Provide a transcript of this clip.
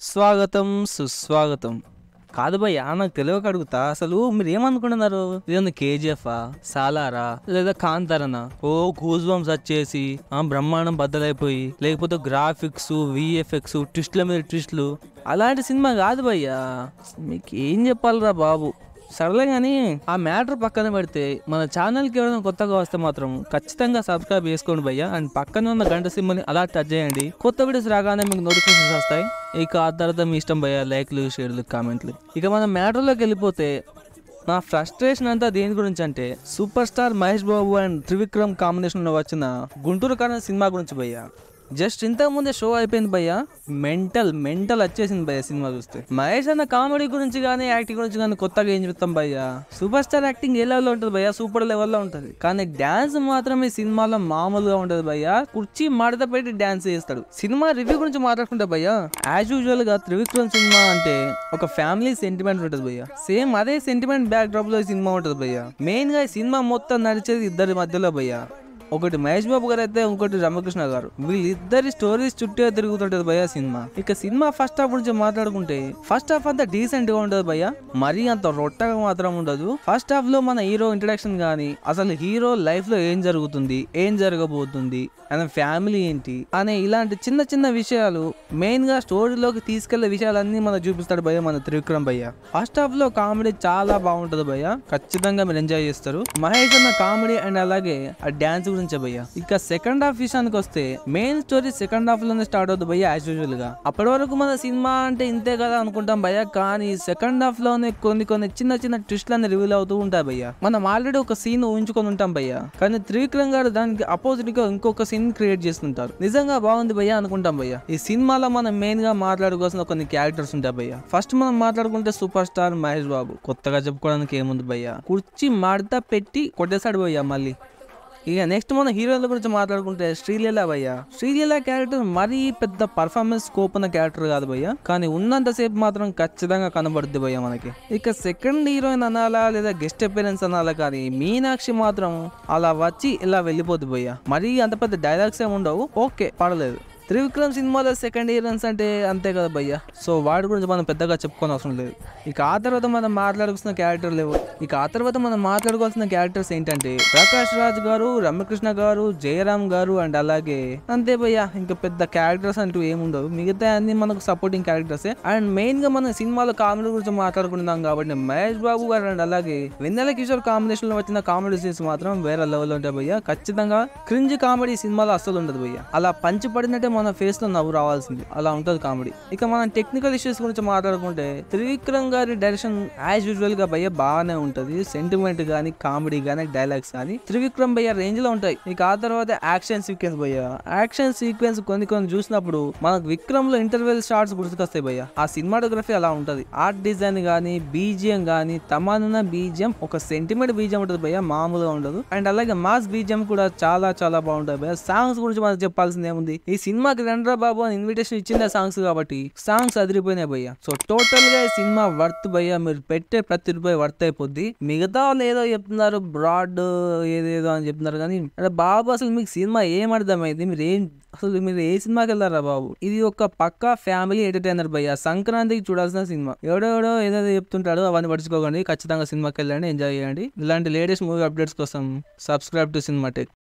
స్వాగతం సుస్వాగతం. కాదు భయ్యా, నాకు తెలియక అడుగుతా, అసలు మీరు ఏమనుకుంటున్నారు? ఇదేమన్నా కేజీఎఫా, సాలారా, లేదా కాంతారనా? ఓ గూస్ బంప్స్ వచ్చేసి బ్రహ్మాండం బద్దలైపోయి, లేకపోతే గ్రాఫిక్స్, విఎఫ్ఎక్స్, ట్విస్ట్ల మీద ట్విస్ట్లు, అలాంటి సినిమా కాదు భయ్యా. మీకు ఏం చెప్పాలరా బాబు. సర్లే కానీ ఆ మ్యాటర్ పక్కన పెడితే, మన ఛానల్కి ఎవరైనా కొత్తగా వస్తే మాత్రం ఖచ్చితంగా సబ్స్క్రైబ్ చేసుకోండి భయ్యా. అండ్ పక్కన ఉన్న గంట సింబల్ని అలా టచ్ చేయండి. కొత్త వీడియోస్ రాగానే మీకు నోటిఫికేషన్స్ వస్తాయి. ఇక ఆ తర్వాత మీ ఇష్టం భయ్యా, లైక్లు, షేర్లు, కామెంట్లు. ఇక మన మ్యాటర్లోకి వెళ్ళిపోతే, నా ఫ్రస్ట్రేషన్ అంతా దేని గురించి అంటే, super star Mahesh Babu and Trivikram కాంబినేషన్లో వచ్చిన గుంటూరు కారం సినిమా గురించి భయ్యా. జస్ట్ ఇంతకు ముందే షో అయిపోయింది భయ్యా, మెంటల్ వచ్చేసింది భయ్యా సినిమా చూస్తే. మహేష్ అన్న కామెడీ గురించి కానీ యాక్టింగ్ గురించి కానీ కొత్తగా ఏం చెప్తాం భయ్యా. సూపర్ స్టార్ యాక్టింగ్ ఏ లెవెల్లో ఉంటుంది భయ్యా, సూపర్ లెవెల్లో ఉంటుంది. కానీ డాన్స్ మాత్రం ఈ సినిమాలో మామూలుగా ఉంటుంది భయ్యా. కుర్చీ మడత పెట్టి డాన్స్ చేస్తాడు. సినిమా రివ్యూ గురించి మాట్లాడుకుంటే భయ్యా, యాజ్ యూజువల్ గా త్రివిక్రమ్ సినిమా అంటే ఒక ఫ్యామిలీ సెంటిమెంట్ ఉంటుంది భయ్యా. సేమ్ అదే సెంటిమెంట్ బ్యాక్ డ్రాప్ లో ఈ సినిమా ఉంటుంది భయ్యా. మెయిన్ గా ఈ సినిమా మొత్తం నడిచేది ఇద్దరి మధ్యలో భయ్యా. ఒకటి మహేష్ బాబు గారు అయితే, ఇంకోటి రామకృష్ణ గారు. వీళ్ళిద్దరి స్టోరీస్ చుట్టూ తిరుగుతుంటది భయ్యా సినిమా. ఇక సినిమా ఫస్ట్ హాఫ్ గురించి మాట్లాడుకుంటే, ఫస్ట్ హాఫ్ అంతా డీసెంట్ గా ఉంటది భయ్యా, మరీ అంత రొట్టగా మాత్రం ఉండదు. ఫస్ట్ హాఫ్ లో మన హీరో ఇంట్రడక్షన్ గానీ, అసలు హీరో లైఫ్ లో ఏం జరుగుతుంది, ఏం జరగబోతుంది, ఆయన ఫ్యామిలీ ఏంటి అనే ఇలాంటి చిన్న చిన్న విషయాలు, మెయిన్ గా స్టోరీలోకి తీసుకెళ్లే విషయాలన్నీ మనం చూపిస్తాడు భయ్యా మన త్రివిక్రమ్ భయ్యా. ఫస్ట్ హాఫ్ లో కామెడీ చాలా బాగుంటది భయ్యా, ఖచ్చితంగా మీరు ఎంజాయ్ చేస్తారు. మహేష్ అన్న కామెడీ అండ్ అలాగే ఆ డాన్స్ గురించి భయ్యా. ఇక సెకండ్ హాఫ్ విషయానికి వస్తే, మెయిన్ స్టోరీ సెకండ్ హాఫ్ లోనే స్టార్ట్ అవుతుంది భయ్యా యాజ్ యూజువల్ గా. అప్పటి వరకు మన సినిమా అంటే ఇంతే కదా అనుకుంటాం భయ్యా, కానీ సెకండ్ హాఫ్ లోనే కొన్ని చిన్న చిన్న ట్విస్ట్లన్నీ రివీల్ అవుతూ ఉంటాయి భయ్యా. మనం ఆల్రెడీ ఒక సీన్ ఊహించుకొని ఉంటాం భయ్యా, కానీ త్రివిక్రమ్ గారు దానికి అపోజిట్ గా ఇంకొక సీన్ క్రియేట్ చేస్తుంటారు. నిజంగా బాగుంది భయ్యా అనుకుంటాం భయ్యా. ఈ సినిమాలో మనం మెయిన్ గా మాట్లాడుకోవాల్సిన కొన్ని క్యారెక్టర్స్ ఉంటాయి భయ్యా. ఫస్ట్ మనం మాట్లాడుకుంటే సూపర్ స్టార్ మహేష్ బాబు. కొత్తగా చెప్పుకోవడానికి ఏముంది భయ్యా, కుర్చీ మడత పెట్టి కొట్టేశాడు భయ్యా మళ్ళీ. ఇక నెక్స్ట్ మన హీరోయిన్ల గురించి మాట్లాడుకుంటే శ్రీలీల భయ్యా. శ్రీలీల క్యారెక్టర్ మరీ పెద్ద పర్ఫార్మెన్స్ స్కోప్ ఉన్న క్యారెక్టర్ కాదు భయ్యా, కానీ ఉన్నంతసేపు మాత్రం ఖచ్చితంగా కనబడుద్ది భయ్యా మనకి. ఇక సెకండ్ హీరోయిన్ అనాలా లేదా గెస్ట్ అపియరెన్స్ అనాలా, కానీ మీనాక్షి మాత్రం అలా వచ్చి ఇలా వెళ్ళిపోద్ది భయ్యా. మరీ అంత పెద్ద డైలాగ్స్ ఏమి ఉండవు, ఓకే పర్లేదు. త్రివిక్రమ్ సినిమాలో సెకండ్ హీరోయిన్స్ అంటే అంతే కదా భయ్యా, సో వాడి గురించి మనం పెద్దగా చెప్పుకోని అవసరం లేదు. ఇక ఆ తర్వాత మనం మాట్లాడుకున్న క్యారెక్టర్స్ ఏంటంటే, ప్రకాష్ రాజ్ గారు, రమ్యకృష్ణ గారు, జయరామ్ గారు అండ్ అలాగే అంతే భయ్యా. ఇంకా పెద్ద క్యారెక్టర్స్ అంటూ ఏముండవు, మిగతా అన్ని మనకు సపోర్టింగ్ క్యారెక్టర్సే. అండ్ మెయిన్ గా మన సినిమాలో కామెడీ గురించి మాట్లాడుకుంటున్నాం కాబట్టి, మహేష్ బాబు గారు అండ్ అలాగే వెన్నెల కిషోర్ కాంబినేషన్ లో వచ్చిన కామెడీ సీన్స్ మాత్రం వేరే లెవెల్ ఉంటాయి భయ్యా. ఖచ్చితంగా క్రింజ్ కామెడీ సినిమాలో అస్సలు ఉండదు భయ్యా. అలా పంచి పడినట్టే మన ఫేస్ లో నవ్వు రావాల్సింది, అలా ఉంటది కామెడీ. ఇక మనం టెక్నికల్ ఇష్యూస్ గురించి మాట్లాడుకుంటే, త్రివిక్రమ్ గారి డైరెక్షన్ యాజ్ యూజువల్ గా భయ్య బాగానే ఉంటది. సెంటిమెంట్ గానీ, కామెడీ గానీ, డైలాగ్స్ కానీ త్రివిక్రమ్ భయ్య రేంజ్ లో ఉంటాయి. ఇక ఆ తర్వాత యాక్షన్ సీక్వెన్స్ భయ్య. యాక్షన్ సీక్వెన్స్ కొన్ని చూసినప్పుడు మనకు విక్రమ్ లో ఇంటర్వెల్ షార్ట్స్ గుర్తుకొస్తాయి భయ్య. ఆ సినిమాటోగ్రఫీ అలా ఉంటది. ఆర్ట్ డిజైన్ గానీ, బీజిఎం గానీ, తమానా బీజిఎం ఒక సెంటిమెంట్ బీజిఎం ఉంటుంది భయ్య, మామూలుగా ఉండదు. అండ్ అలాగే మాస్ బీజిఎం కూడా చాలా చాలా బాగుంటాయి భయ్య. సాంగ్స్ గురించి మనకు చెప్పాల్సింది ఏముంది, ఈ సినిమాకి రండ్రా బాబు అని ఇన్విటేషన్ ఇచ్చింది సాంగ్స్ కాబట్టి సాంగ్స్ అదిరిపోయినాయి భయ్య. సో టోటల్ గా ఈ సినిమా వర్త్ భయ్య, మీరు పెట్టే ప్రతి రూపాయి వర్త్ అయిపోద్ది. మిగతా వాళ్ళు ఏదో చెప్తున్నారు, బ్రాడ్ ఏదేదో అని చెప్తున్నారు, కానీ బాబు అసలు మీకు సినిమా ఏం అర్థమైంది, మీరు ఏ సినిమాకి వెళ్తారా బాబు? ఇది ఒక పక్కా ఫ్యామిలీ ఎంటర్టైనర్ భయ్య, సంక్రాంతికి చూడాల్సిన సినిమా. ఎవడో ఏదో చెప్తుంటాడు, అవన్నీ పడుచుకోకండి. ఖచ్చితంగా సినిమాకి వెళ్ళండి, ఎంజాయ్ చేయండి. ఇలాంటి లేటెస్ట్ మూవీ అప్డేట్స్ కోసం సబ్స్క్రైబ్ టు సినిమా టెక్.